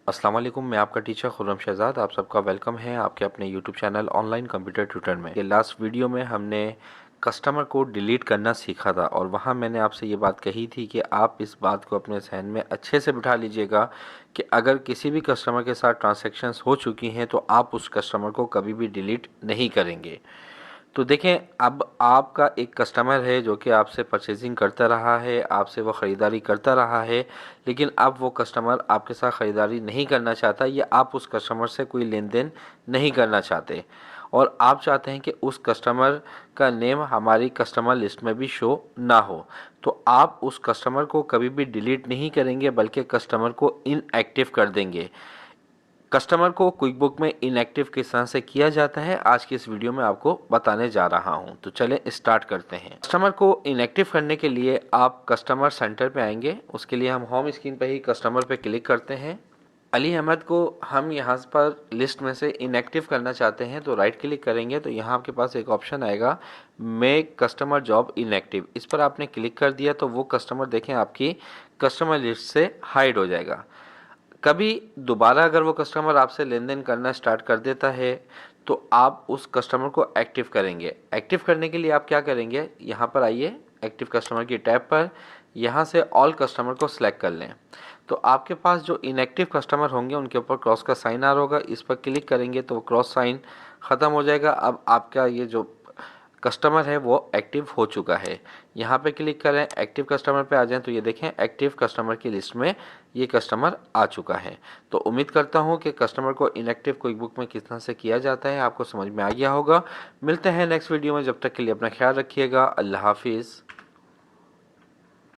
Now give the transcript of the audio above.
अस्सलाम वालेकुम, मैं आपका टीचर खुर्रम शहजाद। आप सबका वेलकम है आपके अपने YouTube channel online computer tutor में। ये लास्ट वीडियो में हमने कस्टमर को डिलीट करना सीखा था और वहाँ मैंने आपसे ये बात कही थी कि आप इस बात को अपने जहन में अच्छे से बिठा लीजिएगा कि अगर किसी भी कस्टमर के साथ ट्रांजैक्शंस हो चुकी हैं तो आप उस कस्टमर को कभी भी डिलीट नहीं करेंगे। तो देखें, अब आपका एक कस्टमर है जो कि आपसे परचेजिंग करता रहा है, आपसे वो ख़रीदारी करता रहा है, लेकिन अब वो कस्टमर आपके साथ ख़रीदारी नहीं करना चाहता या आप उस कस्टमर से कोई लेन देन नहीं करना चाहते और आप चाहते हैं कि उस कस्टमर का नेम हमारी कस्टमर लिस्ट में भी शो ना हो। तो आप उस कस्टमर को कभी भी डिलीट नहीं करेंगे बल्कि कस्टमर को इनएक्टिव कर देंगे। कस्टमर को क्विक बुक में इनएक्टिव किस तरह से किया जाता है आज की इस वीडियो में आपको बताने जा रहा हूं। तो चलें स्टार्ट करते हैं। कस्टमर को इनएक्टिव करने के लिए आप कस्टमर सेंटर पे आएंगे। उसके लिए हम होम स्क्रीन पे ही कस्टमर पे क्लिक करते हैं। अली अहमद को हम यहाँ पर लिस्ट में से इनएक्टिव करना चाहते हैं तो राइट क्लिक करेंगे तो यहाँ आपके पास एक ऑप्शन आएगा मेक कस्टमर जॉब इनएक्टिव। इस पर आपने क्लिक कर दिया तो वो कस्टमर देखें आपकी कस्टमर लिस्ट से हाइड हो जाएगा। कभी दोबारा अगर वो कस्टमर आपसे लेन देन करना स्टार्ट कर देता है तो आप उस कस्टमर को एक्टिव करेंगे। एक्टिव करने के लिए आप क्या करेंगे, यहाँ पर आइए एक्टिव कस्टमर की टैब पर, यहाँ से ऑल कस्टमर को सिलेक्ट कर लें। तो आपके पास जो इनएक्टिव कस्टमर होंगे उनके ऊपर क्रॉस का साइन आ रहा होगा, इस पर क्लिक करेंगे तो वो क्रॉस साइन ख़त्म हो जाएगा। अब आपका ये जो कस्टमर है वो एक्टिव हो चुका है। यहाँ पे क्लिक करें, एक्टिव कस्टमर पे आ जाएं तो ये देखें एक्टिव कस्टमर की लिस्ट में ये कस्टमर आ चुका है। तो उम्मीद करता हूँ कि कस्टमर को इनएक्टिव क्विक बुक में किस तरह से किया जाता है आपको समझ में आ गया होगा। मिलते हैं नेक्स्ट वीडियो में, जब तक के लिए अपना ख्याल रखिएगा। अल्लाह हाफिज़।